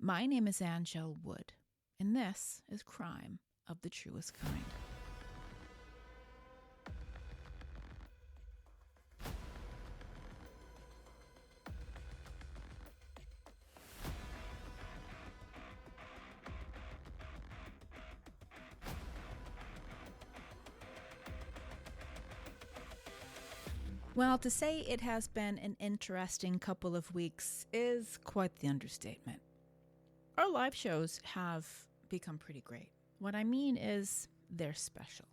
My name is Angel Wood, and this is Crime of the Truest Kind. Well, to say it has been an interesting couple of weeks is quite the understatement. Our live shows have become pretty great. What I mean is they're special,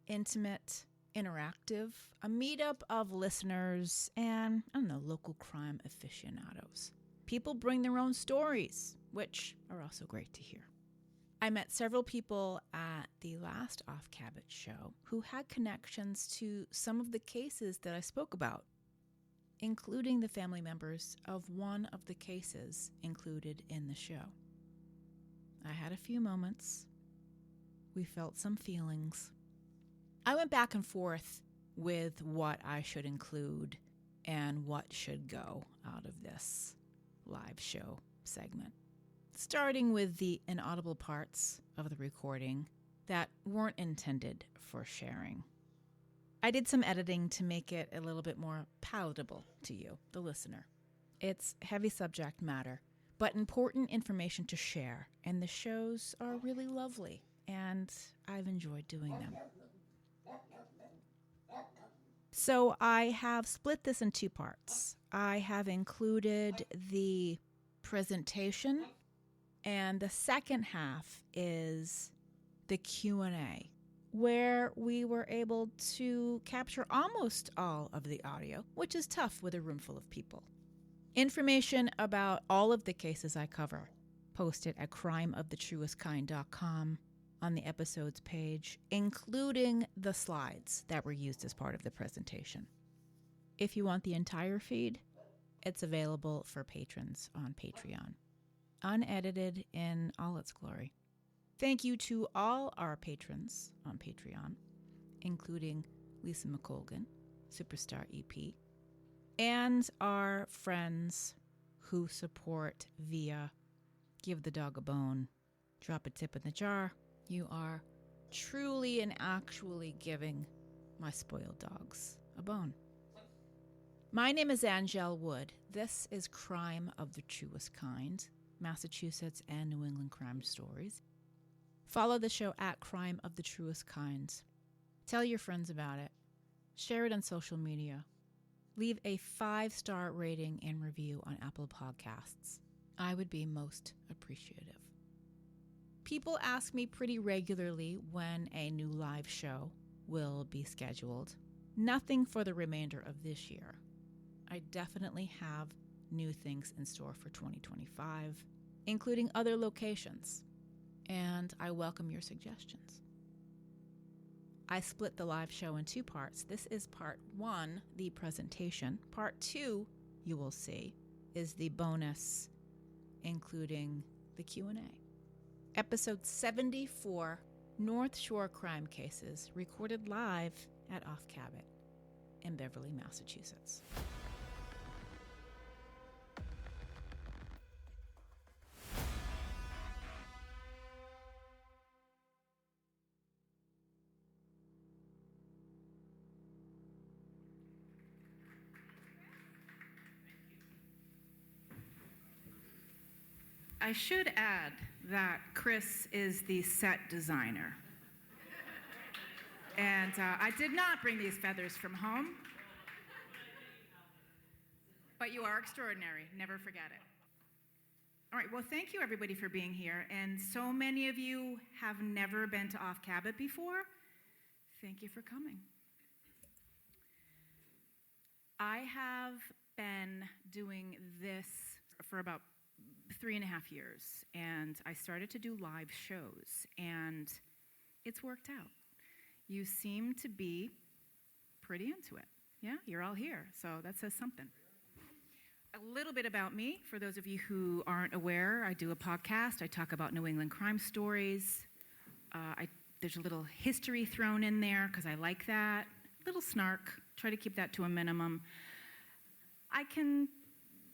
intimate, interactive, a meetup of listeners and, local crime aficionados. People bring their own stories, which are also great to hear. I met several people at the last Off Cabot show who had connections to some of the cases that I spoke about, including the family members of one of the cases included in the show. I had a few moments. We felt some feelings. I went back and forth with what I should include and what should go out of this live show segment. Starting with the inaudible parts of the recording that weren't intended for sharing. I did some editing to make it a little bit more palatable to you, the listener. It's heavy subject matter, but important information to share, and the shows are really lovely, and I've enjoyed doing them. So I have split this in two parts. I have included the presentation, and the second half is the Q&A, where we were able to capture almost all of the audio, which is tough with a room full of people. Information about all of the cases I cover posted at crimeofthetruestkind.com on the episodes page, including the slides that were used as part of the presentation. If you want the entire feed, it's available for patrons on Patreon, unedited in all its glory. Thank you to all our patrons on Patreon, including Lisa McColgan, Superstar EP, and our friends who support via Give the Dog a Bone, Drop a Tip in the Jar. You are truly and actually giving my spoiled dogs a bone. My name is Angel Wood. This is Crime of the Truest Kind, Massachusetts and New England crime stories. Follow the show at Crime of the Truest Kind. Tell your friends about it. Share it on social media. Leave a 5-star rating and review on Apple Podcasts. I would be most appreciative. People ask me pretty regularly when a new live show will be scheduled. Nothing for the remainder of this year. I definitely have new things in store for 2025, including other locations, and I welcome your suggestions. I split the live show in two parts. This is part 1, the presentation. Part 2, you will see, is the bonus, including the Q&A. Episode 74, North Shore Crime Cases, recorded live at Off Cabot in Beverly, Massachusetts. I should add that Chris is the set designer. And I did not bring these feathers from home. But you are extraordinary. Never forget it. All right, well, thank you, everybody, for being here. And so many of you have never been to Off Cabot before. Thank you for coming. I have been doing this for about 3.5 years, and I started to do live shows, and it's worked out. You seem to be pretty into it. Yeah, you're all here, so that says something. A little bit about me, for those of you who aren't aware, I do a podcast. I talk about New England crime stories. There's a little history thrown in there because I like that. A little snark, try to keep that to a minimum. I can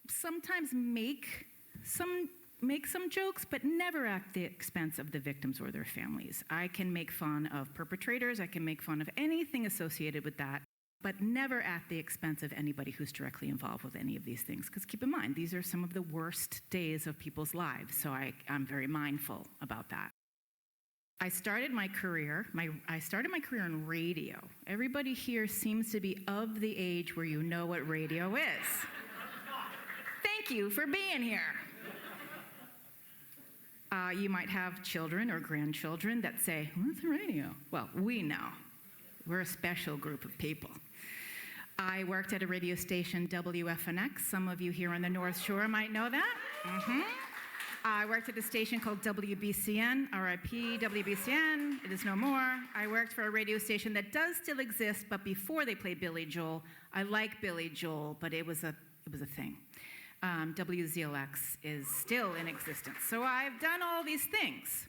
sometimes make some make some jokes, but never at the expense of the victims or their families. I can make fun of perpetrators, I can make fun of anything associated with that, but never at the expense of anybody who's directly involved with any of these things. Because keep in mind, these are some of the worst days of people's lives, so I'm very mindful about that. I started my career in radio. Everybody here seems to be of the age where you know what radio is. Thank you for being here. You might have children or grandchildren that say, what's the radio? Well, we know. We're a special group of people. I worked at a radio station, WFNX. Some of you here on the North Shore might know that. I worked at a station called WBCN, RIP, WBCN, it is no more. I worked for a radio station that does still exist, but before they played Billy Joel. I like Billy Joel, but it was a thing. WZLX is still in existence. So I've done all these things.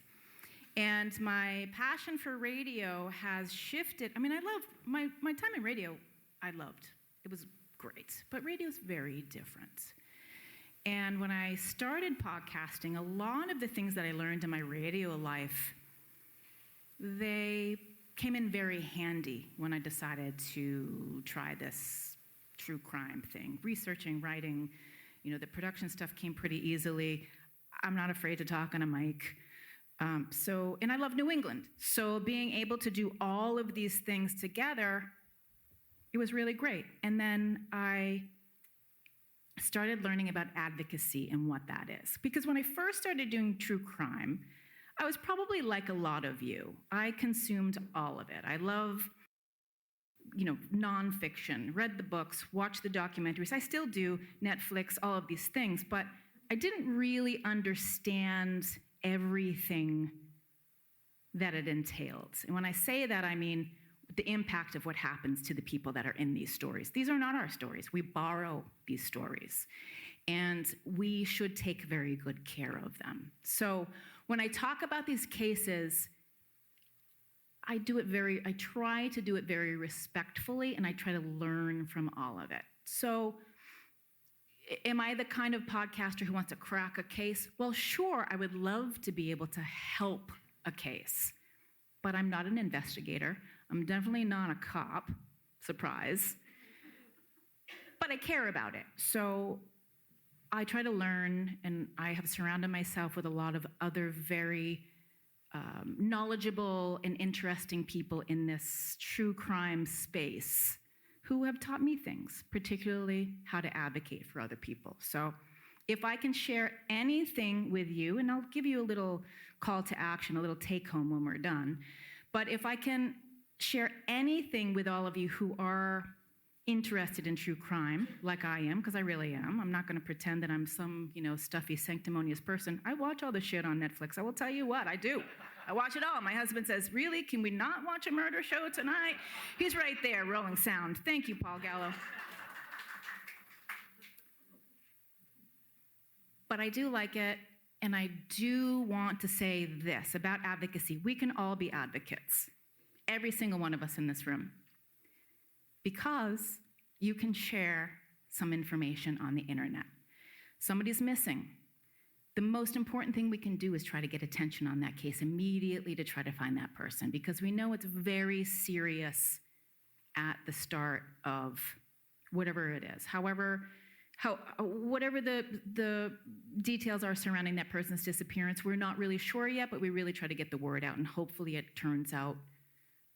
And my passion for radio has shifted. I mean, I love my time in radio, I loved. It was great. But radio's very different. And when I started podcasting, a lot of the things that I learned in my radio life, they came in very handy when I decided to try this true crime thing. Researching, writing, the production stuff came pretty easily. I'm not afraid to talk on a mic. And I love New England. So being able to do all of these things together, it was really great. And then I started learning about advocacy and what that is. Because when I first started doing true crime, I was probably like a lot of you. I consumed all of it. I love, nonfiction, read the books, watched the documentaries. I still do, Netflix, all of these things, but I didn't really understand everything that it entailed. And when I say that, I mean the impact of what happens to the people that are in these stories. These are not our stories. We borrow these stories, and we should take very good care of them. So when I talk about these cases, I try to do it very respectfully, and I try to learn from all of it. So am I the kind of podcaster who wants to crack a case? Well, sure, I would love to be able to help a case, but I'm not an investigator. I'm definitely not a cop, surprise, but I care about it. So I try to learn, and I have surrounded myself with a lot of other very knowledgeable and interesting people in this true crime space who have taught me things, particularly how to advocate for other people. So if I can share anything with you, and I'll give you a little call to action, a little take-home when we're done, but if I can share anything with all of you who are interested in true crime, like I am, because I really am. I'm not going to pretend that I'm some, stuffy, sanctimonious person. I watch all the shit on Netflix. I will tell you what, I do. I watch it all. My husband says, really, can we not watch a murder show tonight? He's right there, rolling sound. Thank you, Paul Gallo. But I do like it, and I do want to say this about advocacy. We can all be advocates, every single one of us in this room, because you can share some information on the internet. Somebody's missing. The most important thing we can do is try to get attention on that case immediately to try to find that person, because we know it's very serious at the start of whatever it is. Whatever the details are surrounding that person's disappearance, we're not really sure yet, but we really try to get the word out, and hopefully it turns out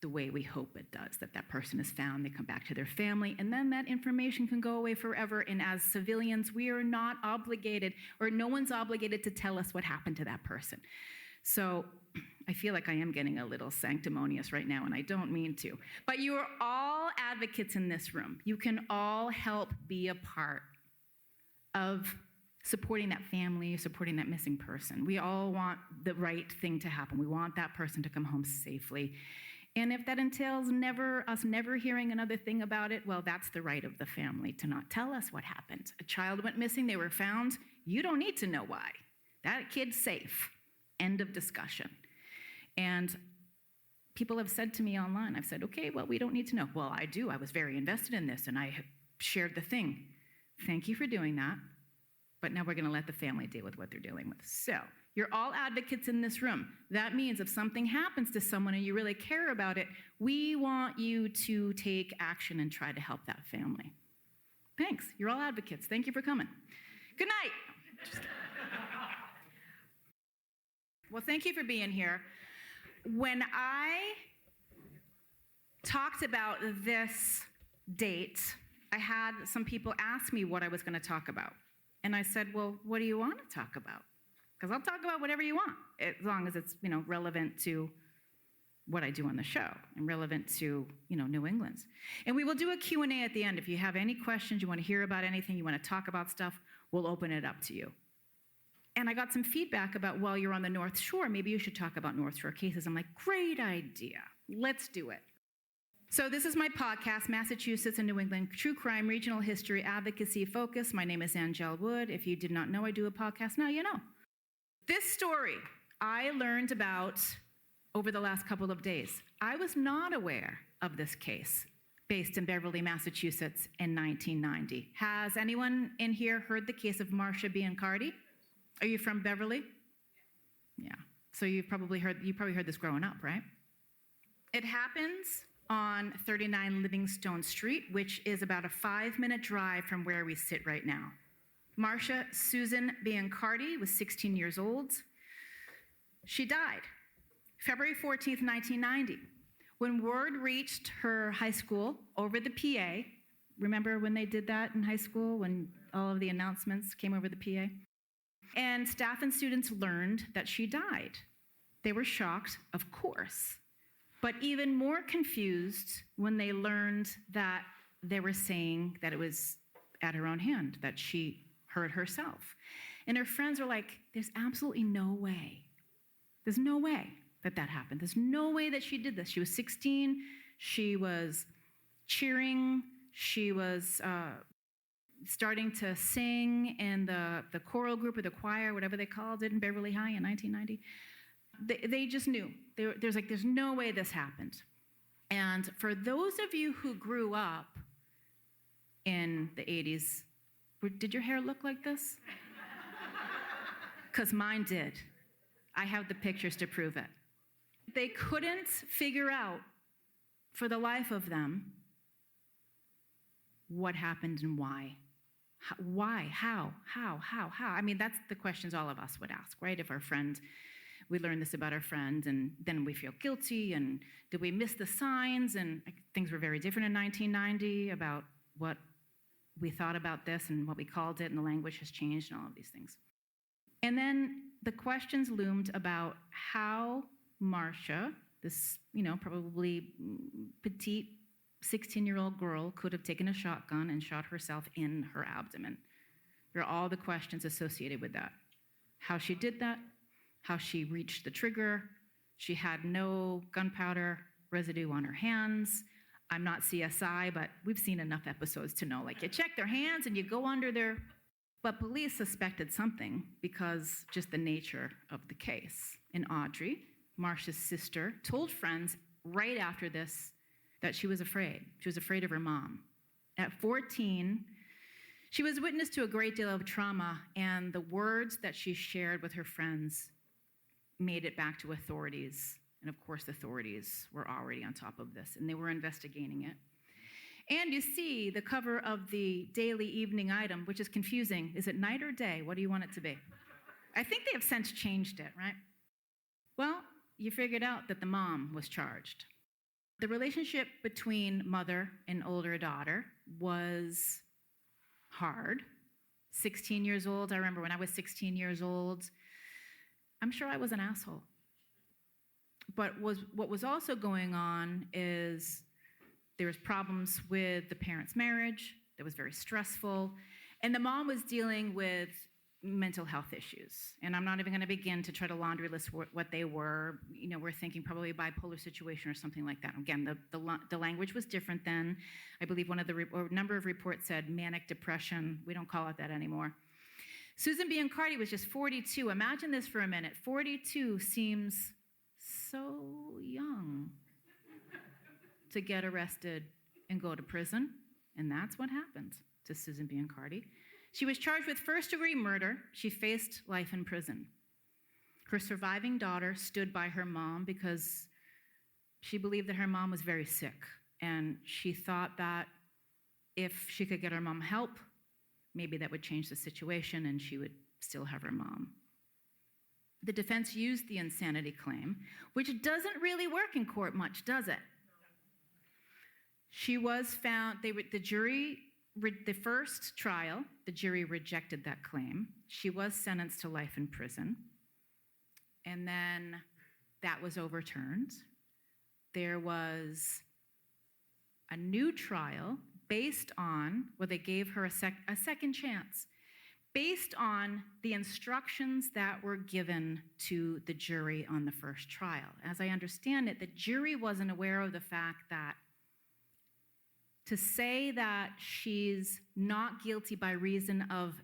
the way we hope it does, that person is found, they come back to their family, and then that information can go away forever. And as civilians, we are not obligated, or no one's obligated to tell us what happened to that person. So I feel like I am getting a little sanctimonious right now, and I don't mean to. But you are all advocates in this room. You can all help be a part of supporting that family, supporting that missing person. We all want the right thing to happen. We want that person to come home safely. And if that entails us never hearing another thing about it, well, that's the right of the family to not tell us what happened. A child went missing, they were found. You don't need to know why. That kid's safe. End of discussion. And people have said to me online, I've said, okay, well, we don't need to know. Well, I do. I was very invested in this, and I shared the thing. Thank you for doing that. But now we're going to let the family deal with what they're dealing with. So you're all advocates in this room. That means if something happens to someone and you really care about it, we want you to take action and try to help that family. Thanks. You're all advocates. Thank you for coming. Good night. Well, thank you for being here. When I talked about this date, I had some people ask me what I was going to talk about. And I said, well, what do you want to talk about? Because I'll talk about whatever you want, as long as it's, relevant to what I do on the show and relevant to, New England's. And we will do a Q&A at the end. If you have any questions, you want to hear about anything, you want to talk about stuff, we'll open it up to you. And I got some feedback about, well, you're on the North Shore, maybe you should talk about North Shore cases. I'm like, great idea. Let's do it. So this is my podcast, Massachusetts and New England, True Crime, Regional History, Advocacy, Focus. My name is Angel Wood. If you did not know I do a podcast, now you know. This story I learned about over the last couple of days. I was not aware of this case based in Beverly, Massachusetts in 1990. Has anyone in here heard the case of Marcia Biancardi? Are you from Beverly? Yeah. So you probably heard this growing up, right? It happens on 39 Livingstone Street, which is about a 5-minute drive from where we sit right now. Marcia Susan Biancardi was 16 years old. She died February 14th, 1990. When word reached her high school over the PA, remember when they did that in high school, when all of the announcements came over the PA? And staff and students learned that she died. They were shocked, of course, but even more confused when they learned that they were saying that it was at her own hand, that she hurt herself. And her friends were like, there's absolutely no way. There's no way that happened. There's no way that she did this. She was 16. She was cheering. She was starting to sing in the choral group or the choir, whatever they called it in Beverly High in 1990. They just knew. There's no way this happened. And for those of you who grew up in the 80s, did your hair look like this? Because mine did. I have the pictures to prove it. They couldn't figure out, for the life of them, what happened and why. Why? How? I mean, that's the questions all of us would ask, right? If our friend, we learn this about our friend, and then we feel guilty, and did we miss the signs? And things were very different in 1990 about what we thought about this and what we called it, and the language has changed and all of these things. And then the questions loomed about how Marcia, this, probably petite 16-year-old girl, could have taken a shotgun and shot herself in her abdomen. There are all the questions associated with that. How she did that, how she reached the trigger. She had no gunpowder residue on her hands. I'm not CSI, but we've seen enough episodes to know, you check their hands and you go under their... But police suspected something because just the nature of the case. And Audrey, Marcia's sister, told friends right after this that she was afraid. She was afraid of her mom. At 14, she was witness to a great deal of trauma, and the words that she shared with her friends made it back to authorities. And of course, authorities were already on top of this, and they were investigating it. And you see the cover of the daily evening item, which is confusing. Is it night or day? What do you want it to be? I think they have since changed it, right? Well, you figured out that the mom was charged. The relationship between mother and older daughter was hard. 16 years old, I remember when I was 16 years old, I'm sure I was an asshole. But what was also going on is there was problems with the parents' marriage that was very stressful, and the mom was dealing with mental health issues. And I'm not even going to begin to try to laundry list what they were. We're thinking probably bipolar situation or something like that. Again, the language was different then. I believe a number of reports said manic depression. We don't call it that anymore. Susan Biancardi was just 42. Imagine this for a minute. 42 seems so young to get arrested and go to prison. And that's what happened to Susan Biancardi. She was charged with first-degree murder. She faced life in prison. Her surviving daughter stood by her mom because she believed that her mom was very sick, and she thought that if she could get her mom help, maybe that would change the situation and she would still have her mom. The defense used the insanity claim, which doesn't really work in court much, does it? She was found, the first trial, the jury rejected that claim. She was sentenced to life in prison. And then that was overturned. There was a new trial based on, well, they gave her a second chance, based on the instructions that were given to the jury on the first trial. As I understand it, the jury wasn't aware of the fact that to say that she's not guilty by reason of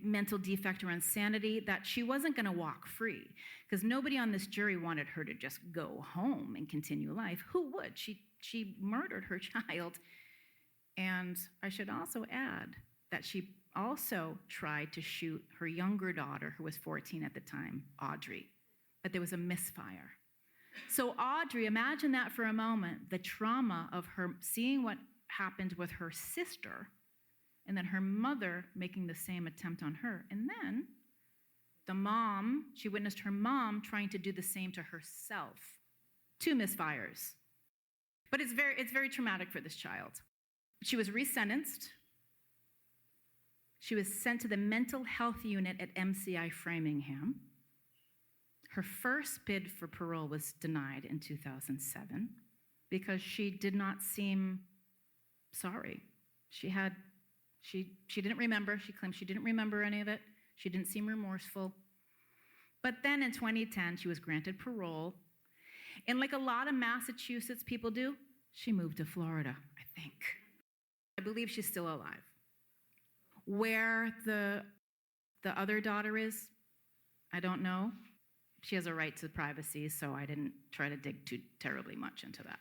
mental defect or insanity, that she wasn't going to walk free, because nobody on this jury wanted her to just go home and continue life. Who would? She murdered her child. And I should also add that she also tried to shoot her younger daughter, who was 14 at the time, Audrey, but there was a misfire. So Audrey, imagine that for a moment, the trauma of her seeing what happened with her sister, and then her mother making the same attempt on her. And then the mom, she witnessed her mom trying to do the same to herself. 2 misfires. But it's very traumatic for this child. She was resentenced. She was sent to the mental health unit at MCI Framingham. Her first bid for parole was denied in 2007 because she did not seem sorry. She didn't remember. She claimed she didn't remember any of it. She didn't seem remorseful. But then in 2010, she was granted parole. And like a lot of Massachusetts people do, she moved to Florida, I think. I believe she's still alive. Where the other daughter is, I don't know. She has a right to privacy, so I didn't try to dig too terribly much into that.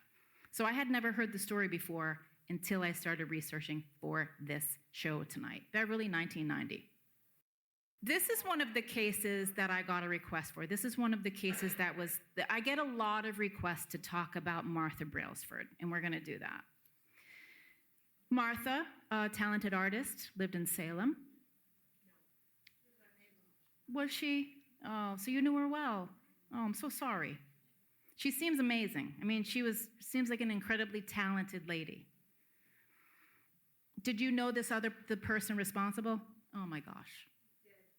So I had never heard the story before until I started researching for this show tonight. Beverly, 1990. This is one of the cases that I got a request for. This is one of the cases I get a lot of requests to talk about Martha Brailsford, and we're going to do that. Martha, a talented artist, lived in Salem. Was she? Oh, so you knew her well. Oh, I'm so sorry. She seems amazing. I mean, seems like an incredibly talented lady. Did you know the person responsible? Oh my gosh.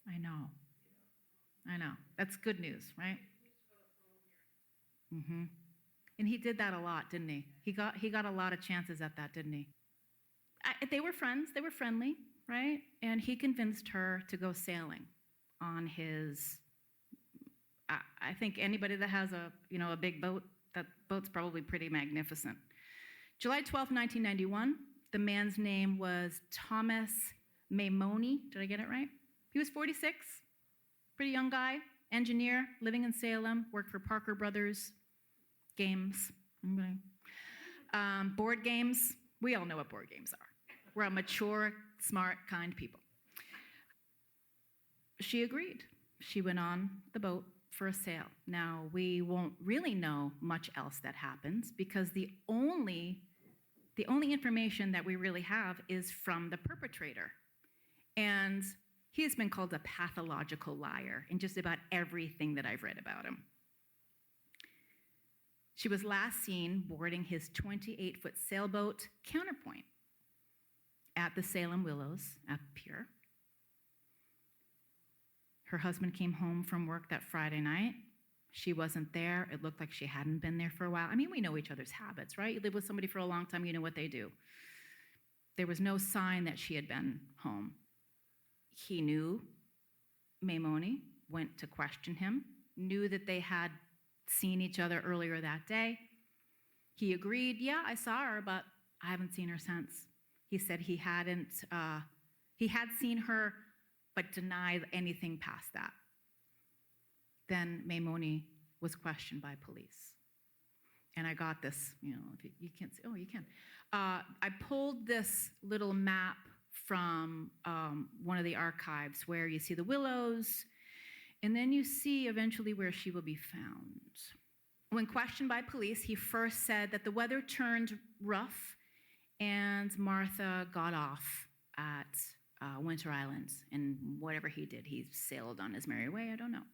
I know. That's good news, right? Mm-hmm. And he did that a lot, didn't he? He got a lot of chances at that, didn't he? They were friends. They were friendly, right? And he convinced her to go sailing on his. I think anybody that has a big boat, that boat's probably pretty magnificent. July 12, 1991. The man's name was Thomas Maimone. Did I get it right? He was 46, pretty young guy, engineer, living in Salem, worked for Parker Brothers Games. Board games. We all know what board games are. We're a mature, smart, kind people. She agreed. She went on the boat for a sail. Now, we won't really know much else that happens because the only information that we really have is from the perpetrator. And he has been called a pathological liar in just about everything that I've read about him. She was last seen boarding his 28-foot sailboat, Counterpoint, at the Salem Willows at the pier. Her husband came home from work that Friday night. She wasn't there. It looked like she hadn't been there for a while. I mean, we know each other's habits, right? You live with somebody for a long time, you know what they do. There was no sign that she had been home. He knew Maimone, went to question him, knew that they had seen each other earlier that day. He agreed, yeah, I saw her, but I haven't seen her since. He said he had seen her, but denied anything past that. Then Maimone was questioned by police. And I got this, if you can't see, oh, you can. I pulled this little map from one of the archives where you see the willows, and then you see eventually where she will be found. When questioned by police, he first said that the weather turned rough and Martha got off at Winter Island, and whatever he did, he sailed on his merry way, I don't know.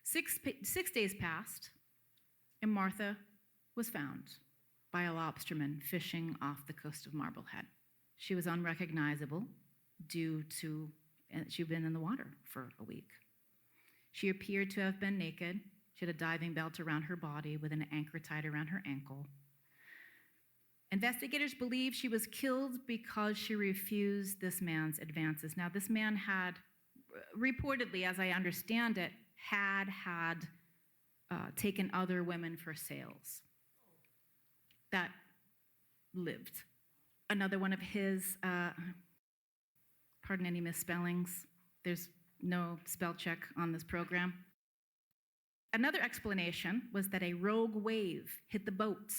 6 days passed, and Martha was found by a lobsterman fishing off the coast of Marblehead. She was unrecognizable due to she'd been in the water for a week. She appeared to have been naked. She had a diving belt around her body with an anchor tied around her ankle. Investigators believe she was killed because she refused this man's advances. Now, this man had, reportedly, as I understand it, had taken other women for sales that lived. Another one of his, pardon any misspellings, there's no spell check on this program. Another explanation was that a rogue wave hit the boat.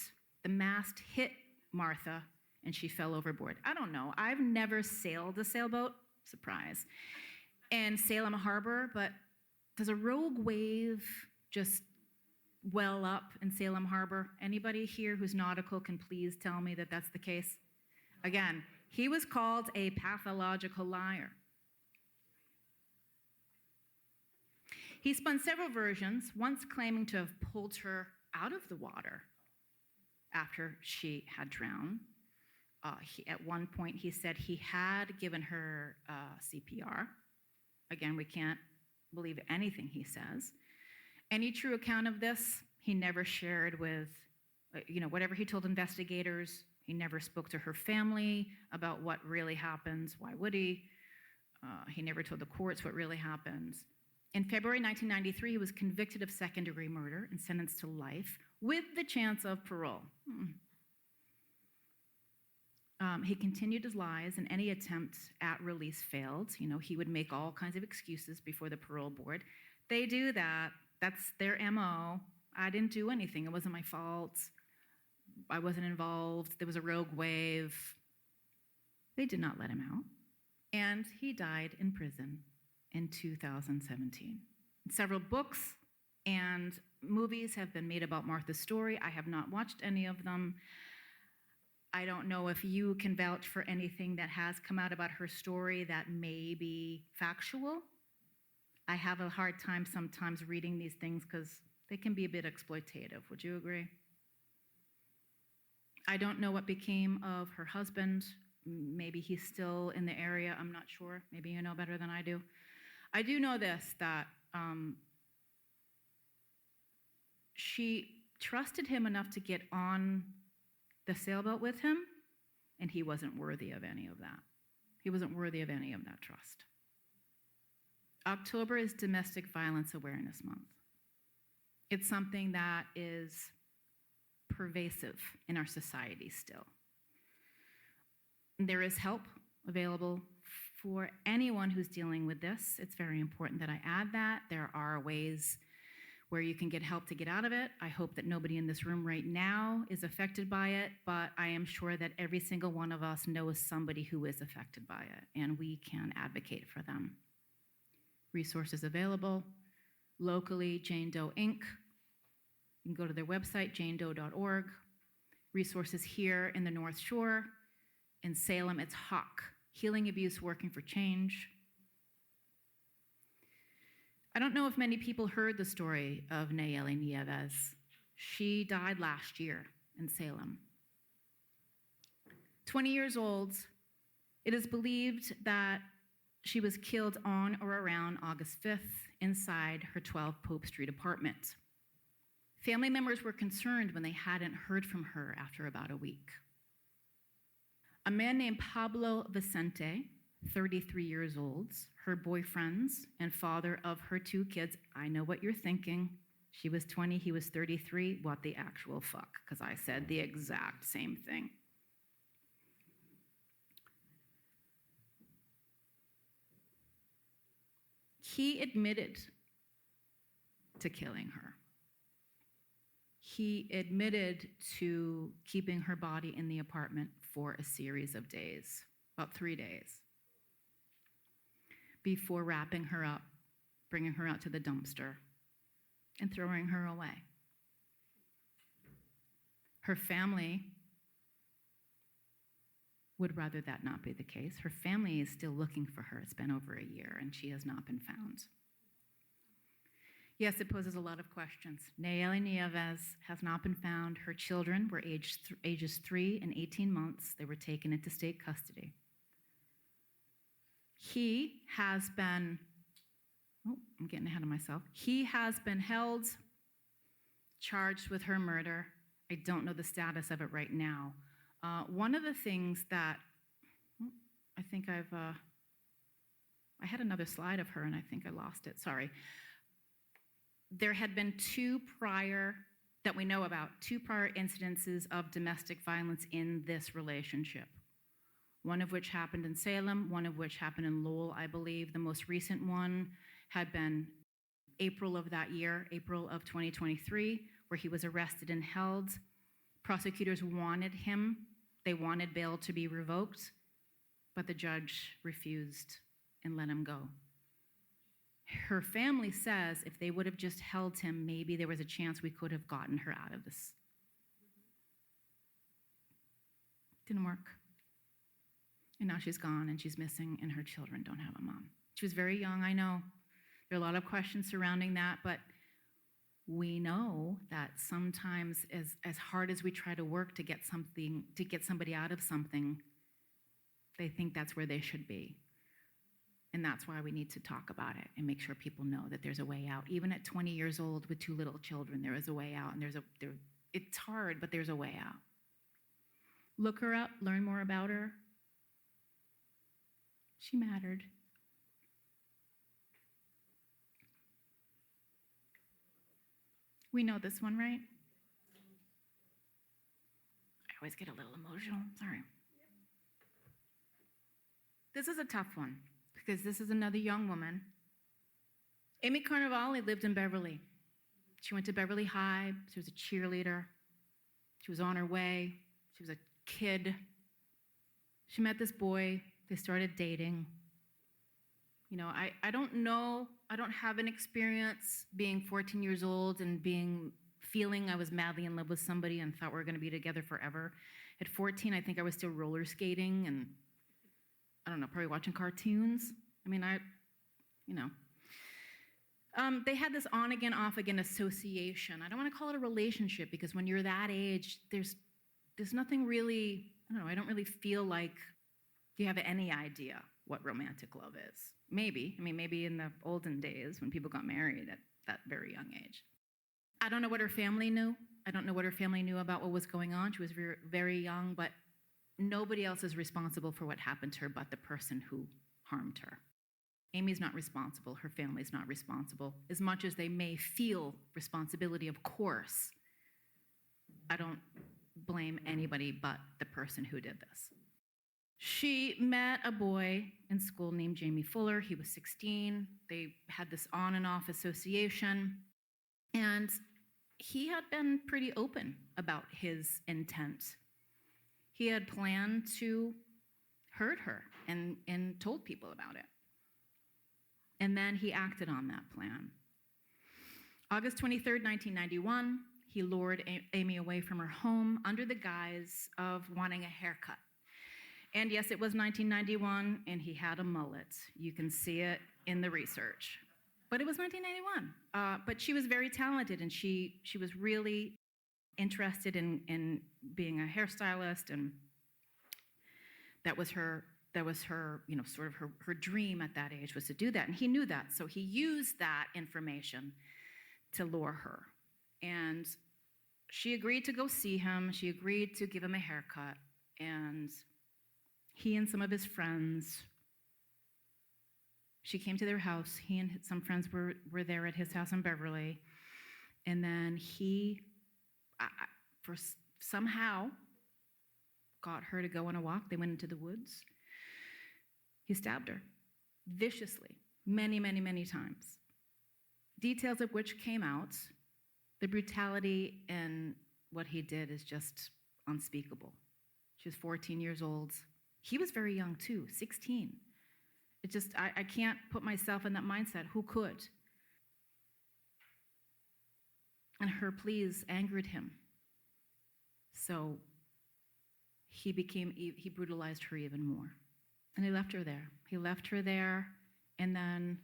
The mast hit Martha, and she fell overboard. I don't know. I've never sailed a sailboat, surprise, in Salem Harbor, but does a rogue wave just well up in Salem Harbor? Anybody here who's nautical can please tell me that that's the case? Again, he was called a pathological liar. He spun several versions, once claiming to have pulled her out of the water after she had drowned. At one point, he said he had given her CPR. Again, we can't believe anything he says. Any true account of this, he never shared with, whatever he told investigators. He never spoke to her family about what really happens. Why would he? He never told the courts what really happens. In February 1993, he was convicted of second-degree murder and sentenced to life with the chance of parole. He continued his lies, and any attempt at release failed. He would make all kinds of excuses before the parole board. They do that. That's their MO. I didn't do anything. It wasn't my fault. I wasn't involved. There was a rogue wave. They did not let him out. And he died in prison in 2017. Several books and movies have been made about Martha's story. I have not watched any of them. I don't know if you can vouch for anything that has come out about her story that may be factual. I have a hard time sometimes reading these things because they can be a bit exploitative. Would you agree? I don't know what became of her husband. Maybe he's still in the area. I'm not sure. Maybe you know better than I do. I do know this, that she trusted him enough to get on the sailboat with him, and he wasn't worthy of any of that. He wasn't worthy of any of that trust. October is Domestic Violence Awareness Month. It's something that is pervasive in our society still. There is help available for anyone who's dealing with this. It's very important that I add that. There are ways where you can get help to get out of it. I hope that nobody in this room right now is affected by it, but I am sure that every single one of us knows somebody who is affected by it, and we can advocate for them. Resources available. Locally, Jane Doe Inc. You can go to their website, janedoe.org. Resources here in the North Shore. In Salem, it's HAWK, Healing Abuse Working for Change. I don't know if many people heard the story of Nayeli Nieves. She died last year in Salem. 20 years old, it is believed that she was killed on or around August 5th inside her 12 Pope Street apartment. Family members were concerned when they hadn't heard from her after about a week. A man named Pablo Vicente, 33 years old, her boyfriends and father of her 2 kids. I know what you're thinking. She was 20, he was 33. What the actual fuck? Because I said the exact same thing. He admitted to killing her. He admitted to keeping her body in the apartment for a series of days. about 3 days, before wrapping her up, bringing her out to the dumpster, and throwing her away. Her family would rather that not be the case. Her family is still looking for her. It's been over a year, and she has not been found. Yes, it poses a lot of questions. Nayeli Nieves has not been found. Her children were ages 3 and 18 months. They were taken into state custody. He has been, I'm getting ahead of myself. He has been held, charged with her murder. I don't know the status of it right now. One of the things that, I think I had another slide of her and I think I lost it, sorry. There had been that we know about, 2 prior incidences of domestic violence in this relationship. One of which happened in Salem, one of which happened in Lowell, I believe. The most recent one had been April of that year, April of 2023, where he was arrested and held. Prosecutors wanted him. They wanted bail to be revoked, but the judge refused and let him go. Her family says if they would have just held him, maybe there was a chance we could have gotten her out of this. Didn't work. And now she's gone and she's missing and her children don't have a mom. She was very young, I know. There are a lot of questions surrounding that, but we know that sometimes as hard as we try to work to get somebody out of something, they think that's where they should be. And that's why we need to talk about it and make sure people know that there's a way out. Even at 20 years old with 2 little children, there is a way out, and it's hard, but there's a way out. Look her up, learn more about her. She mattered. We know this one, right? I always get a little emotional, sorry. This is a tough one, because this is another young woman. Amy Carnevale lived in Beverly. She went to Beverly High. She was a cheerleader. She was on her way. She was a kid. She met this boy. They started dating. You know, I don't know, I don't have an experience being 14 years old and feeling I was madly in love with somebody and thought we were going to be together forever. At 14, I think I was still roller skating and, I don't know, probably watching cartoons. I mean, they had this on-again, off-again association. I don't want to call it a relationship because when you're that age, there's nothing really, I don't really feel like you have any idea what romantic love is. Maybe in the olden days when people got married at that very young age. I don't know what her family knew. I don't know what her family knew about what was going on. She was very, very young, but nobody else is responsible for what happened to her but the person who harmed her. Amy's not responsible. Her family's not responsible. As much as they may feel responsibility, of course, I don't blame anybody but the person who did this. She met a boy in school named Jamie Fuller. He was 16. They had this on and off association. And he had been pretty open about his intent. He had planned to hurt her and told people about it. And then he acted on that plan. August 23rd, 1991, he lured Amy away from her home under the guise of wanting a haircut. And yes, it was 1991, and he had a mullet. You can see it in the research. But it was 1991. But she was very talented, and she was really interested in being a hairstylist, and that was her, sort of her dream at that age was to do that. And he knew that, so he used that information to lure her. And she agreed to go see him. She agreed to give him a haircut, and he and some of his friends, she came to their house. He and some friends were there at his house in Beverly. And then he, somehow, got her to go on a walk. They went into the woods. He stabbed her viciously, many, many, many times. Details of which came out. The brutality in what he did is just unspeakable. She was 14 years old. He was very young too, 16. It just, I can't put myself in that mindset. Who could? And her pleas angered him. So he brutalized her even more. And he left her there. He left her there and then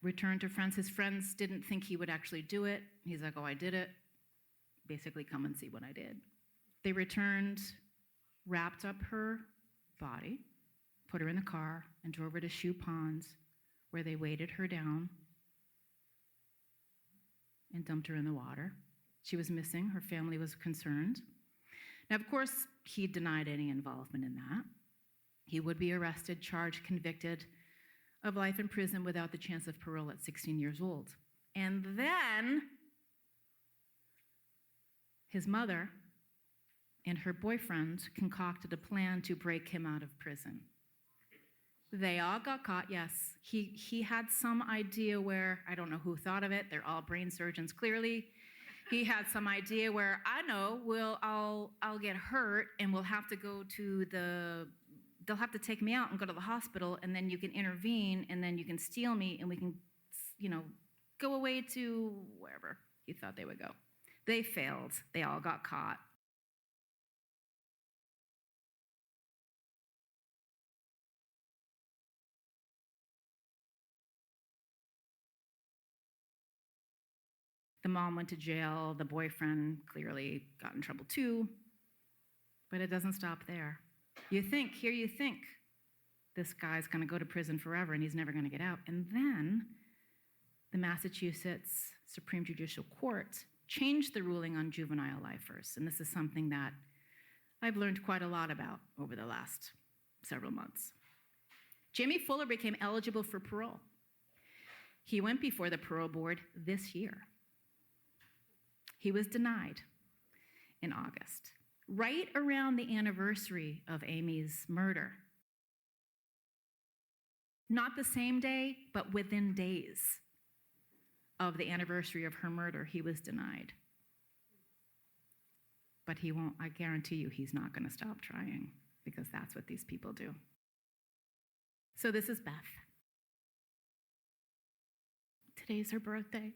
returned to friends. His friends didn't think he would actually do it. He's like, oh, I did it. Basically, come and see what I did. They returned, wrapped up her body, put her in the car, and drove her to Shoe Ponds, where they weighted her down and dumped her in the water. She was missing. Her family was concerned. Now, of course, he denied any involvement in that. He would be arrested, charged, convicted of life in prison without the chance of parole at 16 years old. And then his mother and her boyfriend concocted a plan to break him out of prison. They all got caught, yes. He had some idea where, I don't know who thought of it, they're all brain surgeons clearly. He had some idea where, I know, I'll get hurt and we'll have to go to they'll have to take me out and go to the hospital, and then you can intervene, and then you can steal me, and we can, go away to wherever he thought they would go. They failed. They all got caught. The mom went to jail. The boyfriend clearly got in trouble too. But it doesn't stop there. You think this guy's going to go to prison forever and he's never going to get out. And then the Massachusetts Supreme Judicial Court changed the ruling on juvenile lifers. And this is something that I've learned quite a lot about over the last several months. Jamie Fuller became eligible for parole. He went before the parole board this year. He was denied in August, right around the anniversary of Amy's murder. Not the same day, but within days of the anniversary of her murder, he was denied. But he won't, I guarantee you, he's not going to stop trying, because that's what these people do. So this is Beth. Today's her birthday.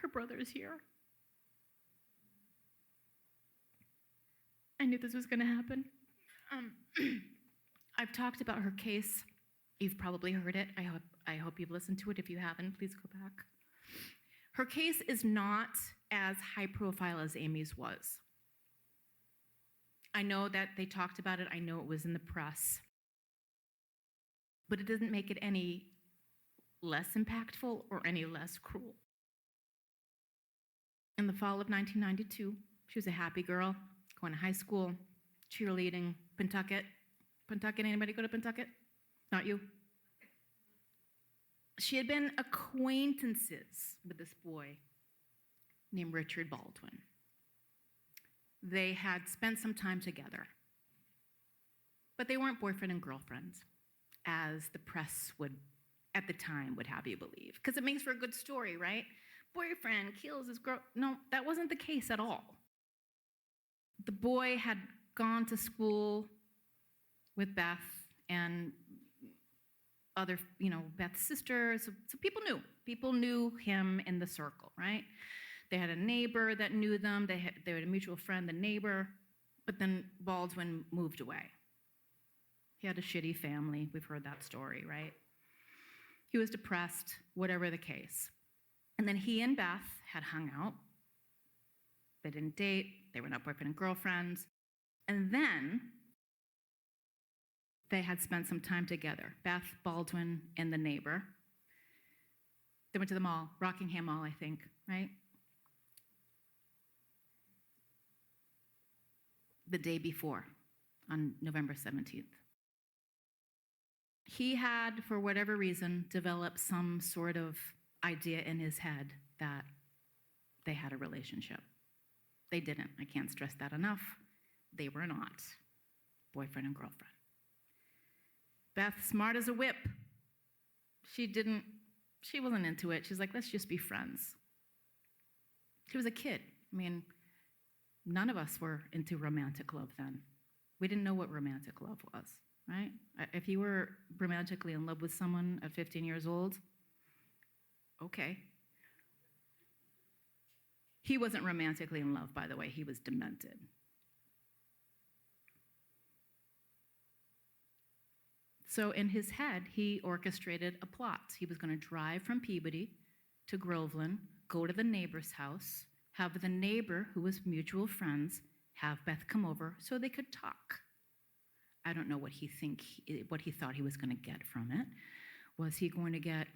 Her brother's here. I knew this was going to happen. I've talked about her case. You've probably heard it. I hope you've listened to it. If you haven't, please go back. Her case is not as high profile as Amy's was. I know that they talked about it. I know it was in the press. But it doesn't make it any less impactful or any less cruel. In the fall of 1992, she was a happy girl, going to high school, cheerleading, Pentucket. Pentucket, anybody go to Pentucket? Not you? She had been acquaintances with this boy named Richard Baldwin. They had spent some time together, but they weren't boyfriend and girlfriend, as the press would, at the time, would have you believe. Because it makes for a good story, right? Boyfriend kills his girl. No, that wasn't the case at all. The boy had gone to school with Beth and other, Beth's sisters. So people knew him in the circle, right? They had a neighbor that knew them. They had a mutual friend, the neighbor. But then Baldwin moved away. He had a shitty family. We've heard that story, right? He was depressed, whatever the case. And then he and Beth had hung out. They didn't date. They were not boyfriend and girlfriends. And then they had spent some time together, Beth, Baldwin, and the neighbor. They went to the mall, Rockingham Mall, I think, right? The day before, on November 17th. He had, for whatever reason, developed some sort of idea in his head that they had a relationship. They didn't. I can't stress that enough. They were not boyfriend and girlfriend. Beth, smart as a whip. She wasn't into it. She's like, let's just be friends. She was a kid. None of us were into romantic love then. We didn't know what romantic love was, right? If you were romantically in love with someone at 15 years old, okay. He wasn't romantically in love, by the way. He was demented. So in his head, he orchestrated a plot. He was going to drive from Peabody to Groveland, go to the neighbor's house, have the neighbor, who was mutual friends, have Beth come over so they could talk. I don't know what he thought he was going to get from it. Was he going to get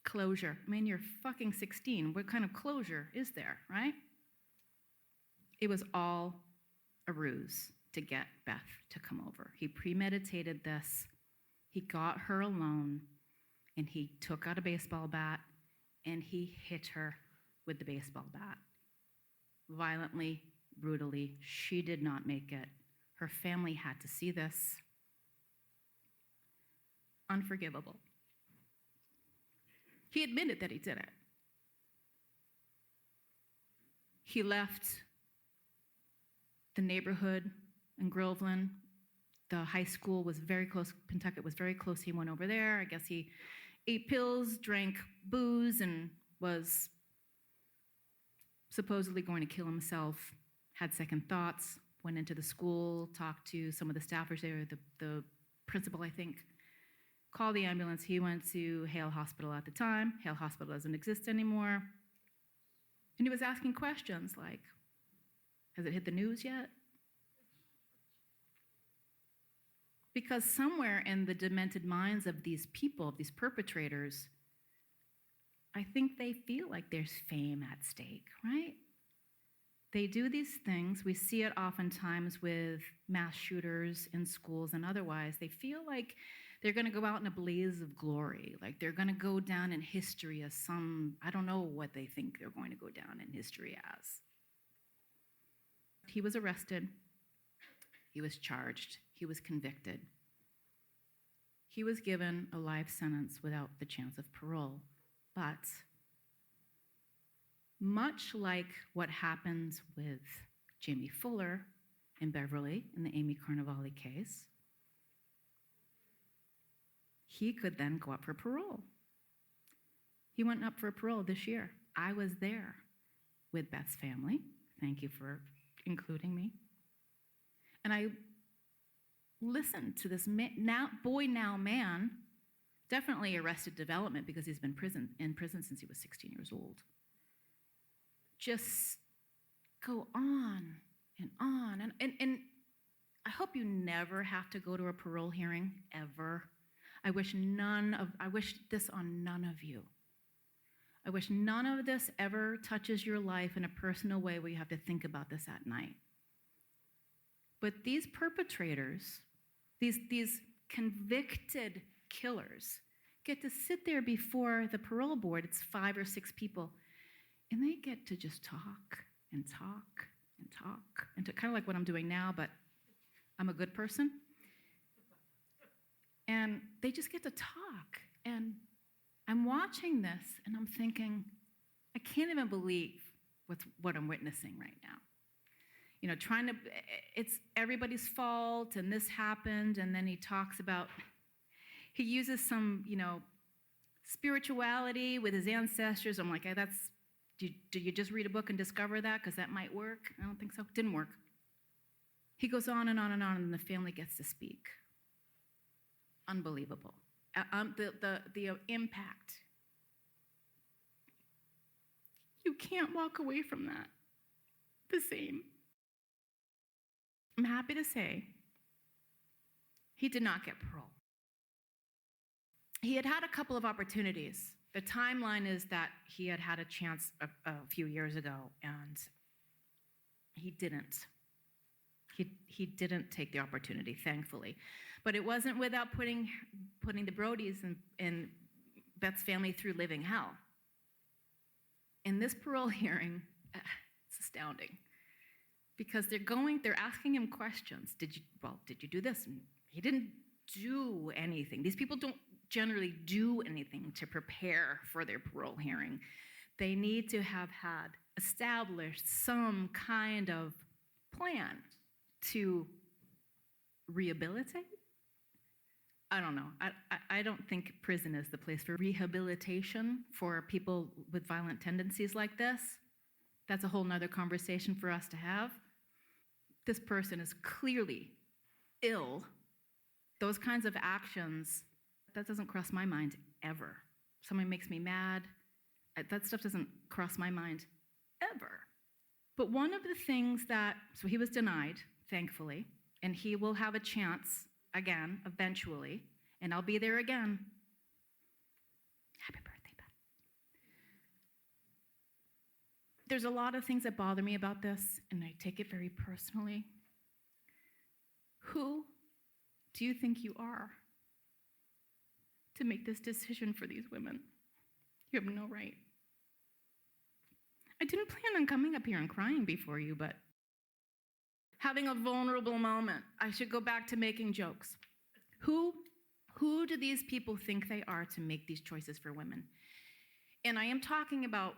closure? I mean, you're fucking 16. What kind of closure is there, right? It was all a ruse to get Beth to come over. He premeditated this. He got her alone, and he took out a baseball bat, and he hit her with the baseball bat. Violently, brutally. She did not make it. Her family had to see this. Unforgivable. He admitted that he did it. He left the neighborhood in Groveland. The high school was very close. Pentucket was very close. He went over there. I guess he ate pills, drank booze, and was supposedly going to kill himself, had second thoughts, went into the school, talked to some of the staffers there, the principal, I think, called the ambulance. He went to Hale Hospital at the time. Hale Hospital doesn't exist anymore. And he was asking questions like, has it hit the news yet? Because somewhere in the demented minds of these people, of these perpetrators, I think they feel like there's fame at stake, right? They do these things. We see it oftentimes with mass shooters in schools and otherwise. They feel like they're going to go out in a blaze of glory, like they're going to go down in history as some, I don't know what they think they're going to go down in history as. He was arrested. He was charged. He was convicted. He was given a life sentence without the chance of parole. But much like what happens with Jamie Fuller in Beverly in the Amy Carnevale case, he could then go up for parole. He went up for parole this year. I was there with Beth's family. Thank you for including me. And I listened to this man, definitely Arrested Development because he's been in prison since he was 16 years old. Just go on and on. And I hope you never have to go to a parole hearing, ever. I wish this on none of you. I wish none of this ever touches your life in a personal way where you have to think about this at night. But these perpetrators, these convicted killers, get to sit there before the parole board. It's 5 or 6 people. And they get to just talk and talk and talk. And kind of like what I'm doing now, but I'm a good person. And they just get to talk. And I'm watching this, and I'm thinking, I can't even believe what I'm witnessing right now. You know, it's everybody's fault, and this happened, and then he talks about, he uses some, spirituality with his ancestors. I'm like, do you just read a book and discover that? Because that might work. I don't think so. Didn't work. He goes on and on and on, and the family gets to speak. Unbelievable. The impact. You can't walk away from that the same. I'm happy to say he did not get parole. He had had a couple of opportunities. The timeline is that he had a chance a few years ago, and he didn't. He didn't take the opportunity, thankfully. But it wasn't without putting the Brodies and Beth's family through living hell. In this parole hearing, it's astounding. Because they're asking him questions. Did you do this? And he didn't do anything. These people don't generally do anything to prepare for their parole hearing. They need to have had established some kind of plan to rehabilitate. I don't know. I don't think prison is the place for rehabilitation for people with violent tendencies like this. That's a whole nother conversation for us to have. This person is clearly ill. Those kinds of actions, that doesn't cross my mind ever. Someone makes me mad, that stuff doesn't cross my mind ever. But one of the things so he was denied, thankfully, and he will have a chance again, eventually, and I'll be there again. Happy birthday, Beth. There's a lot of things that bother me about this, and I take it very personally. Who do you think you are to make this decision for these women? You have no right. I didn't plan on coming up here and crying before you, but having a vulnerable moment. I should go back to making jokes. Who do these people think they are to make these choices for women? And I am talking about,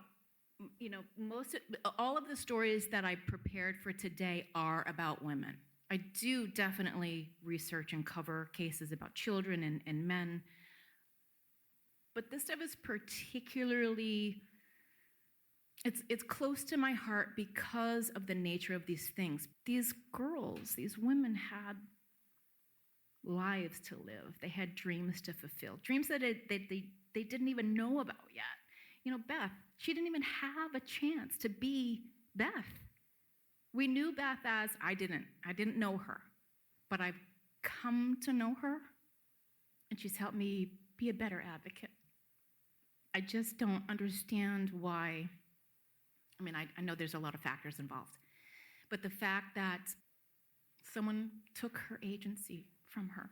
all of the stories that I prepared for today are about women. I do definitely research and cover cases about children and men. But this stuff is particularly, it's close to my heart because of the nature of these things. These girls, these women had lives to live. They had dreams to fulfill, dreams that they didn't even know about yet. Beth, she didn't even have a chance to be Beth. We knew Beth as, I didn't know her, but I've come to know her, and she's helped me be a better advocate. I just don't understand why. I know there's a lot of factors involved, but the fact that someone took her agency from her,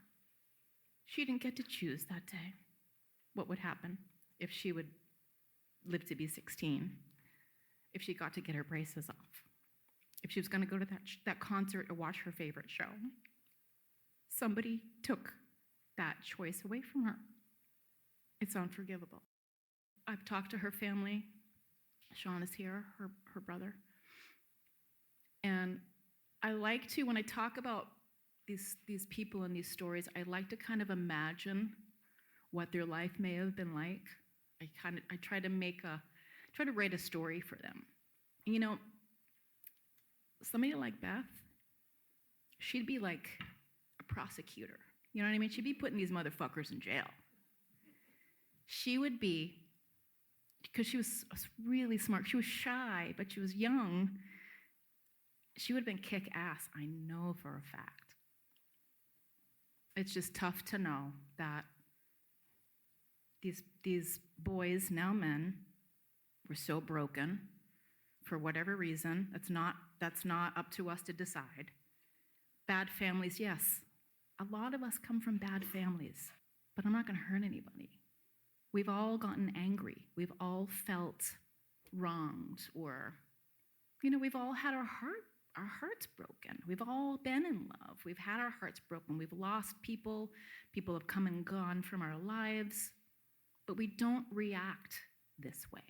she didn't get to choose that day what would happen if she would live to be 16, if she got to get her braces off, if she was going to go to that concert or watch her favorite show. Somebody took that choice away from her. It's unforgivable. I've talked to her family. Sean is here, her brother. And I like to, when I talk about these people and these stories, I like to kind of imagine what their life may have been like. I try to write a story for them. Somebody like Beth, she'd be like a prosecutor. You know what I mean? She'd be putting these motherfuckers in jail. She would be, because she was really smart. She was shy, but she was young. She would have been kick-ass, I know for a fact. It's just tough to know that these boys, now men, were so broken for whatever reason. That's not up to us to decide. Bad families, yes. A lot of us come from bad families, but I'm not going to hurt anybody. We've all gotten angry. We've all felt wronged, or, we've all had our hearts broken. We've all been in love. We've had our hearts broken. We've lost people. People have come and gone from our lives, but we don't react this way.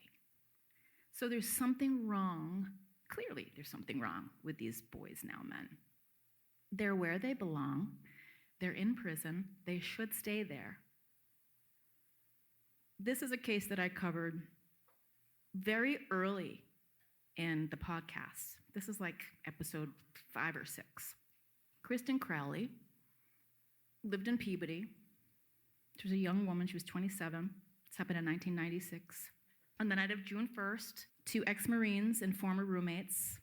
So there's something wrong. Clearly, there's something wrong with these boys, now men. They're where they belong. They're in prison. They should stay there. This is a case that I covered very early in the podcast. This is like episode 5 or 6. Kristen Crowley lived in Peabody. She was a young woman. She was 27. This happened in 1996. On the night of June 1st, 2 ex-Marines and former roommates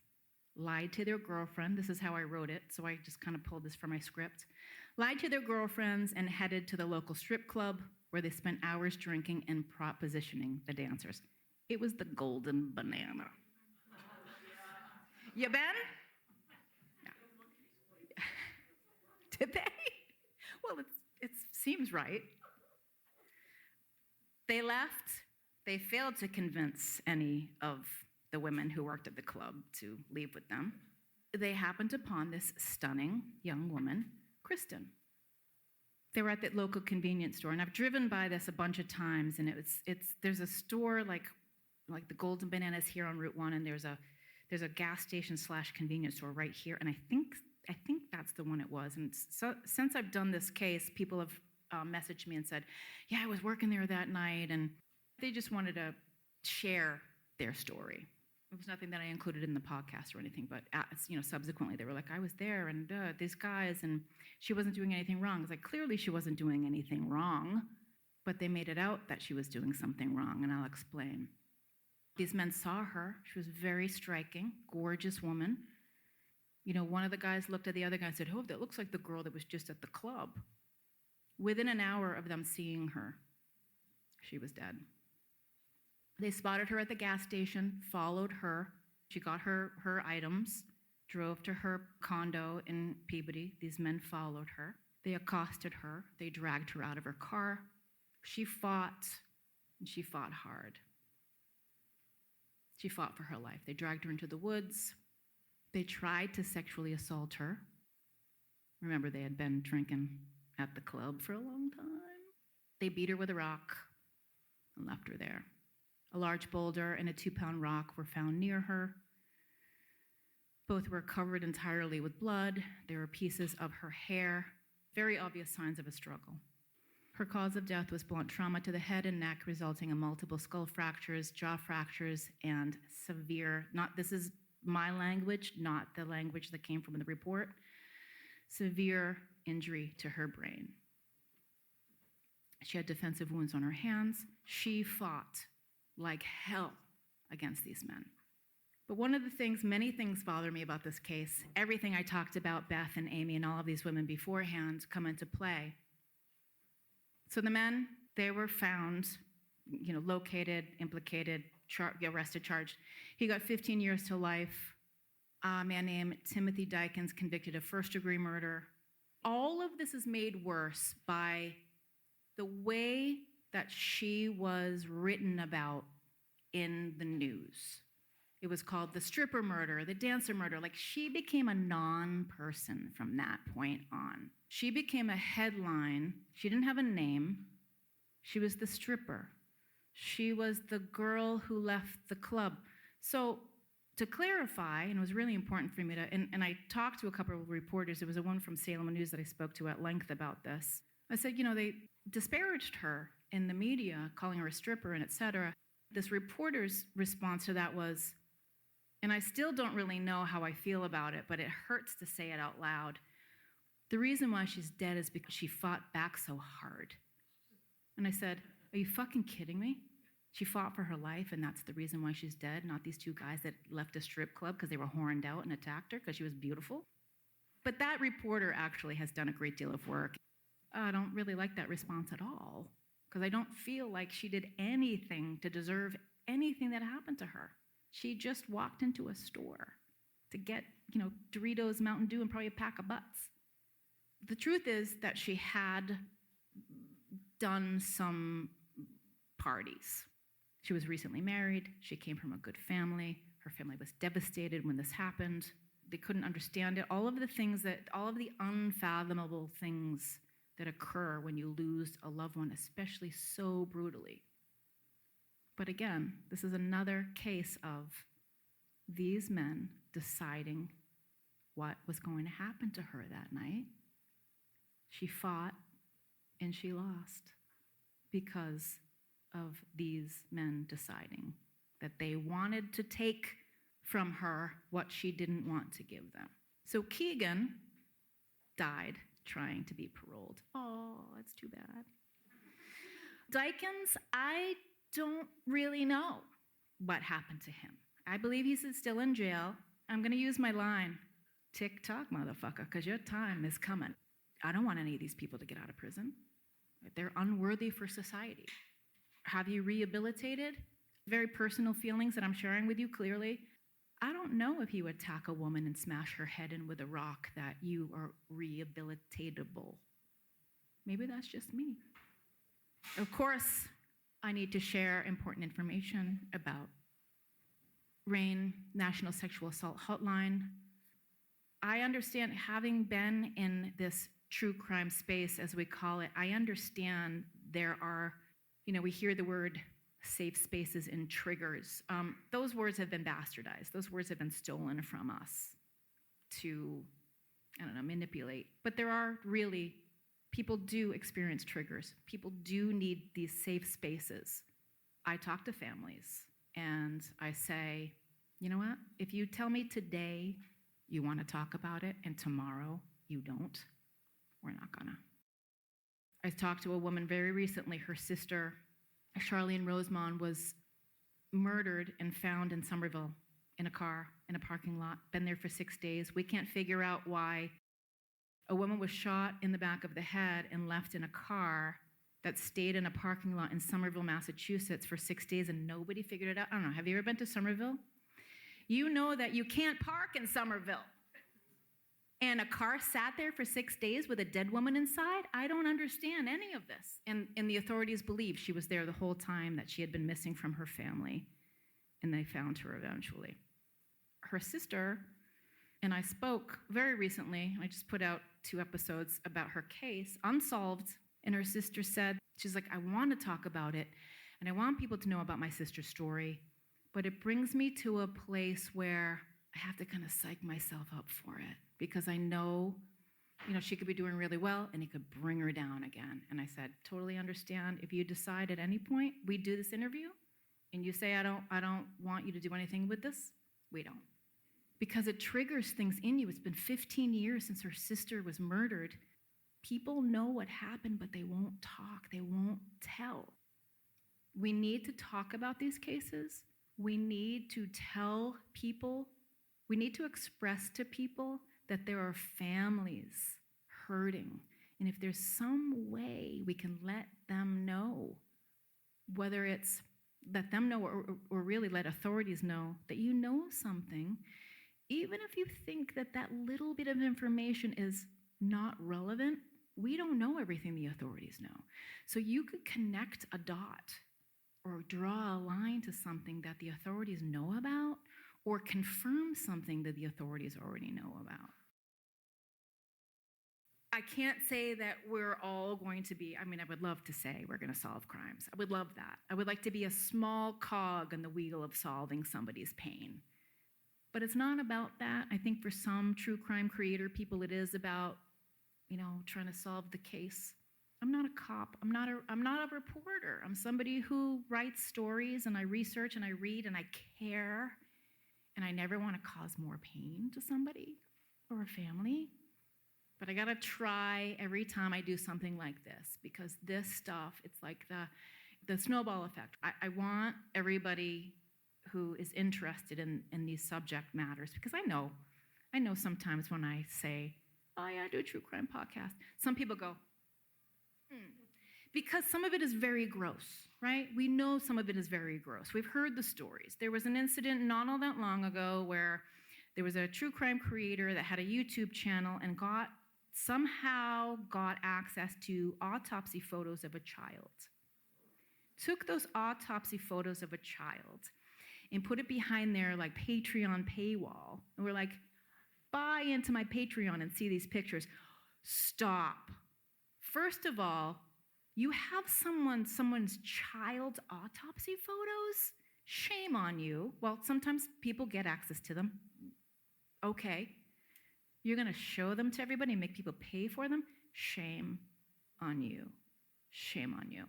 lied to their girlfriend. This is how I wrote it, so I just kind of pulled this from my script. Lied to their girlfriends and headed to the local strip club where they spent hours drinking and propositioning the dancers. It was the Golden Banana. You been? Yeah. Did they? Well, it seems right. They left. They failed to convince any of the women who worked at the club to leave with them. They happened upon this stunning young woman, Kristen. They were at that local convenience store, and I've driven by this a bunch of times, and there's a store like like the Golden Bananas here on Route 1, and there's a gas station / convenience store right here, and I think that's the one it was. And so since I've done this case, people have messaged me and said, yeah, I was working there that night, and they just wanted to share their story. It was nothing that I included in the podcast or anything, but subsequently they were like, I was there, and these guys, and she wasn't doing anything wrong. It's like, clearly she wasn't doing anything wrong, but they made it out that she was doing something wrong, and I'll explain. These men saw her. She was very striking, gorgeous woman. One of the guys looked at the other guy and said, oh, that looks like the girl that was just at the club. Within an hour of them seeing her, she was dead. They spotted her at the gas station, followed her. She got her items, drove to her condo in Peabody. These men followed her. They accosted her. They dragged her out of her car. She fought, and she fought hard. She fought for her life. They dragged her into the woods. They tried to sexually assault her. Remember, they had been drinking at the club for a long time. They beat her with a rock and left her there. A large boulder and a 2-pound rock were found near her. Both were covered entirely with blood. There were pieces of her hair, very obvious signs of a struggle. Her cause of death was blunt trauma to the head and neck, resulting in multiple skull fractures, jaw fractures, and severe, this is my language, not the language that came from the report, severe injury to her brain. She had defensive wounds on her hands. She fought like hell against these men. But one of the things, many things bother me about this case. Everything I talked about, Beth and Amy and all of these women beforehand, come into play. So the men, they were found, located, implicated, arrested, charged. He got 15 years to life. A man named Timothy Dykins convicted of first-degree murder. All of this is made worse by the way that she was written about in the news. It was called the stripper murder, the dancer murder. Like, she became a non-person from that point on. She became a headline. She didn't have a name. She was the stripper. She was the girl who left the club. So to clarify, and it was really important for me to, and I talked to a couple of reporters. There was a one from Salem News that I spoke to at length about this. I said, they disparaged her in the media, calling her a stripper and et cetera. This reporter's response to that was, and I still don't really know how I feel about it, but it hurts to say it out loud. The reason why she's dead is because she fought back so hard. And I said, are you fucking kidding me? She fought for her life, and that's the reason why she's dead, not these two guys that left a strip club because they were horned out and attacked her because she was beautiful. But that reporter actually has done a great deal of work. I don't really like that response at all, because I don't feel like she did anything to deserve anything that happened to her. She just walked into a store to get, Doritos, Mountain Dew, and probably a pack of butts. The truth is that she had done some parties. She was recently married. She came from a good family. Her family was devastated when this happened. They couldn't understand it. All of the unfathomable things that occur when you lose a loved one, especially so brutally. But again, this is another case of these men deciding what was going to happen to her that night. She fought and she lost because of these men deciding that they wanted to take from her what she didn't want to give them. So Keegan died trying to be paroled. Oh, that's too bad. Dykins, I don't really know what happened to him. I believe he's still in jail. I'm going to use my line, tick-tock, motherfucker, because your time is coming. I don't want any of these people to get out of prison. They're unworthy for society. Have you rehabilitated? Very personal feelings that I'm sharing with you clearly. I don't know if you attack a woman and smash her head in with a rock that you are rehabilitatable. Maybe that's just me. Of course, I need to share important information about RAIN, National Sexual Assault Hotline. I understand, having been in this true crime space, as we call it, I understand there are, we hear the word safe spaces and triggers. Those words have been bastardized. Those words have been stolen from us to, manipulate. But there are really, people do experience triggers. People do need these safe spaces. I talk to families and I say, you know what? If you tell me today you want to talk about it and tomorrow you don't, we're not gonna. I talked to a woman very recently. Her sister, Charlene Rosemond, was murdered and found in Somerville in a car, in a parking lot, been there for 6 days. We can't figure out why a woman was shot in the back of the head and left in a car that stayed in a parking lot in Somerville, Massachusetts for 6 days and nobody figured it out. I don't know, have you ever been to Somerville? You know that you can't park in Somerville. And a car sat there for 6 days with a dead woman inside? I don't understand any of this. And the authorities believe she was there the whole time, that she had been missing from her family, and they found her eventually. Her sister and I spoke very recently. I just put out 2 episodes about her case, unsolved, and her sister said, she's like, I want to talk about it, and I want people to know about my sister's story, but it brings me to a place where I have to kind of psych myself up for it, because I know, she could be doing really well, and it could bring her down again. And I said, totally understand. If you decide at any point we do this interview, and you say, I don't want you to do anything with this, we don't. Because it triggers things in you. It's been 15 years since her sister was murdered. People know what happened, but they won't talk. They won't tell. We need to talk about these cases. We need to tell people. We need to express to people that there are families hurting. And if there's some way we can let them know, whether it's let them know or really let authorities know that you know something, even if you think that that little bit of information is not relevant, we don't know everything the authorities know. So you could connect a dot or draw a line to something that the authorities know about, or confirm something that the authorities already know about. I can't say that we're all going to be, I would love to say we're going to solve crimes. I would love that. I would like to be a small cog in the wheel of solving somebody's pain. But it's not about that. I think for some true crime creator people, it is about, trying to solve the case. I'm not a cop. I'm not a reporter. I'm somebody who writes stories, and I research and I read and I care, and I never want to cause more pain to somebody or a family. But I gotta try every time I do something like this, because this stuff, it's like the snowball effect. I want everybody who is interested in these subject matters, because I know sometimes when I say, oh yeah, I do a true crime podcast, some people go, because some of it is very gross, right? We know some of it is very gross. We've heard the stories. There was an incident not all that long ago where there was a true crime creator that had a YouTube channel and somehow got access to autopsy photos of a child. Took those autopsy photos of a child and put it behind their Patreon paywall. And we're like, buy into my Patreon and see these pictures. Stop. First of all, you have someone's child's autopsy photos? Shame on you. Well, sometimes people get access to them. Okay. You're going to show them to everybody and make people pay for them? Shame on you. Shame on you.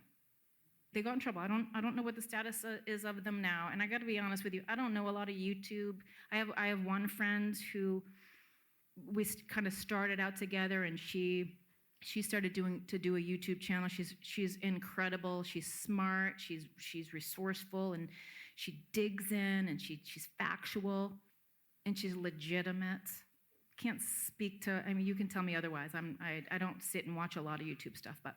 They got in trouble. I don't know what the status is of them now. And I got to be honest with you, I don't know a lot of YouTube. I have one friend who we kind of started out together, and she started to do a YouTube channel. She's incredible. She's smart. She's resourceful, and she digs in, and she's factual, and she's legitimate. Can't speak to. You can tell me otherwise. I don't sit and watch a lot of YouTube stuff, but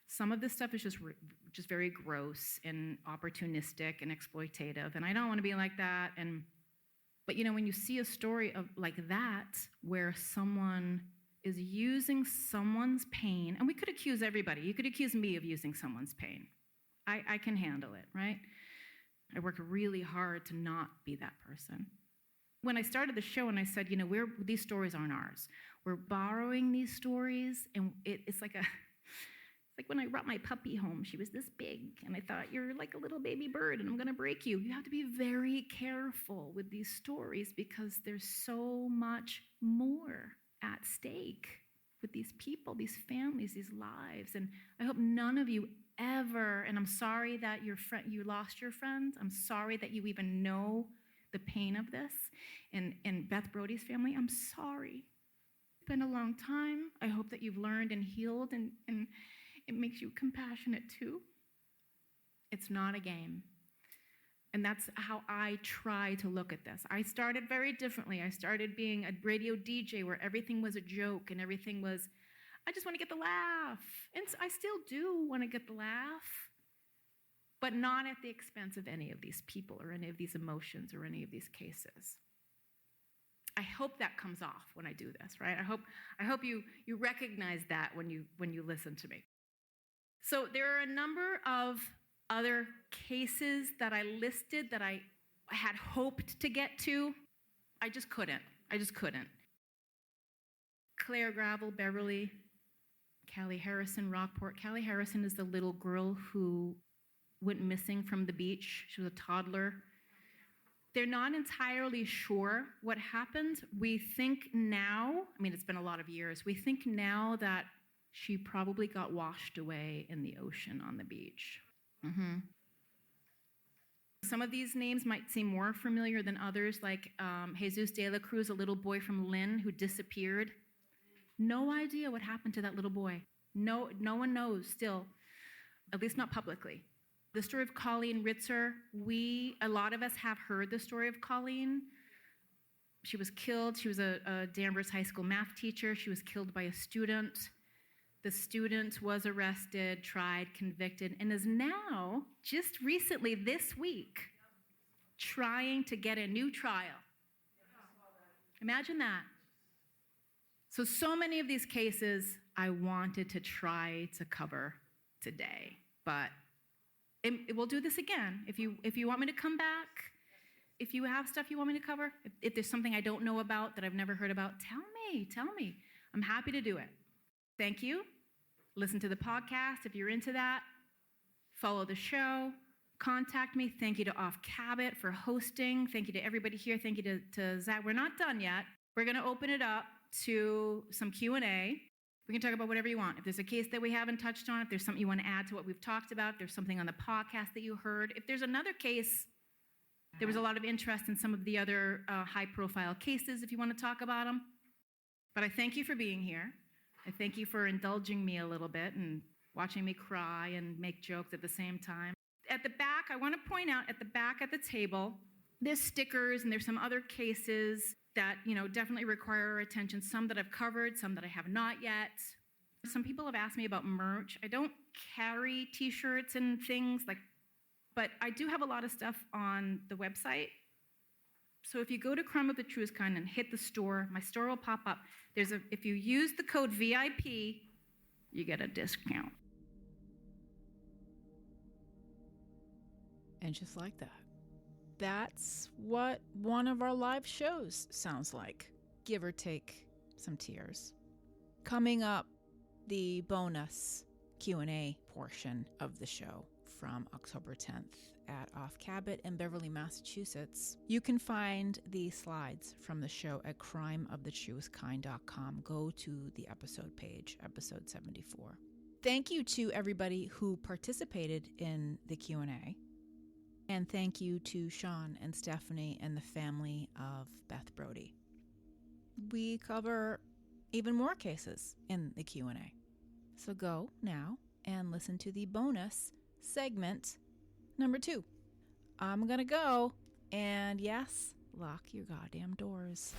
some of this stuff is just very gross and opportunistic and exploitative, and I don't want to be like that. But when you see a story of like that, where someone is using someone's pain, and we could accuse everybody. You could accuse me of using someone's pain. I can handle it, right? I work really hard to not be that person. When I started the show and I said, these stories aren't ours. We're borrowing these stories, and it's like It's like when I brought my puppy home, she was this big, and I thought, you're like a little baby bird, and I'm going to break you. You have to be very careful with these stories because there's so much more at stake with these people, these families, these lives. And I hope none of you ever, and I'm sorry that you lost your friend. I'm sorry that you even know the pain of this. And Beth Brodie's family, I'm sorry. It's been a long time. I hope that you've learned and healed, and it makes you compassionate too. It's not a game. And that's how I try to look at this. I started very differently. I started being a radio DJ where everything was a joke and everything was, I just want to get the laugh. And I still do want to get the laugh, but not at the expense of any of these people or any of these emotions or any of these cases. I hope that comes off when I do this, right? I hope you recognize that when you listen to me. So there are a number of other cases that I listed that I had hoped to get to. I just couldn't. Claire Gravel, Beverly, Callie Harrison, Rockport. Callie Harrison is the little girl who went missing from the beach. She was a toddler. They're not entirely sure what happened. We think now, it's been a lot of years, we think now that she probably got washed away in the ocean on the beach. Mm-hmm. Some of these names might seem more familiar than others, like Jesus de la Cruz, a little boy from Lynn who disappeared. No idea what happened to that little boy. No one knows still, at least not publicly. The story of Colleen Ritzer, a lot of us have heard the story of Colleen. She was killed. She was a Danvers High School math teacher. She was killed by a student. The student was arrested, tried, convicted, and is now, just recently this week, trying to get a new trial. Imagine that. So many of these cases I wanted to try to cover today, but we'll do this again. If you want me to come back, if you have stuff you want me to cover, if there's something I don't know about that I've never heard about, tell me. I'm happy to do it. Thank you. Listen to the podcast if you're into that. Follow the show. Contact me. Thank you to Off Cabot for hosting. Thank you to everybody here. Thank you to Zach. We're not done yet. We're going to open it up to some Q&A. We can talk about whatever you want. If there's a case that we haven't touched on, if there's something you want to add to what we've talked about, if there's something on the podcast that you heard, if there's another case, there was a lot of interest in some of the other high-profile cases if you want to talk about them. But I thank you for being here. I thank you for indulging me a little bit and watching me cry and make jokes at the same time. At the back, I want to point out at the back at the table, there's stickers and there's some other cases that, definitely require our attention. Some that I've covered, some that I have not yet. Some people have asked me about merch. I don't carry t-shirts and things but I do have a lot of stuff on the website. So if you go to Crime of the Truest Kind and hit the store, my store will pop up. If you use the code VIP, you get a discount. And just like that, that's what one of our live shows sounds like, give or take some tears. Coming up, the bonus Q&A portion of the show from October 10th at Off Cabot in Beverly, Massachusetts. You can find the slides from the show at crimeofthetruestkind.com. Go to the episode page, episode 74. Thank you to everybody who participated in the Q&A. And thank you to Sean and Stephanie and the family of Beth Brodie. We cover even more cases in the Q&A. So go now and listen to the bonus segment number 2. I'm going to go, and yes, lock your goddamn doors.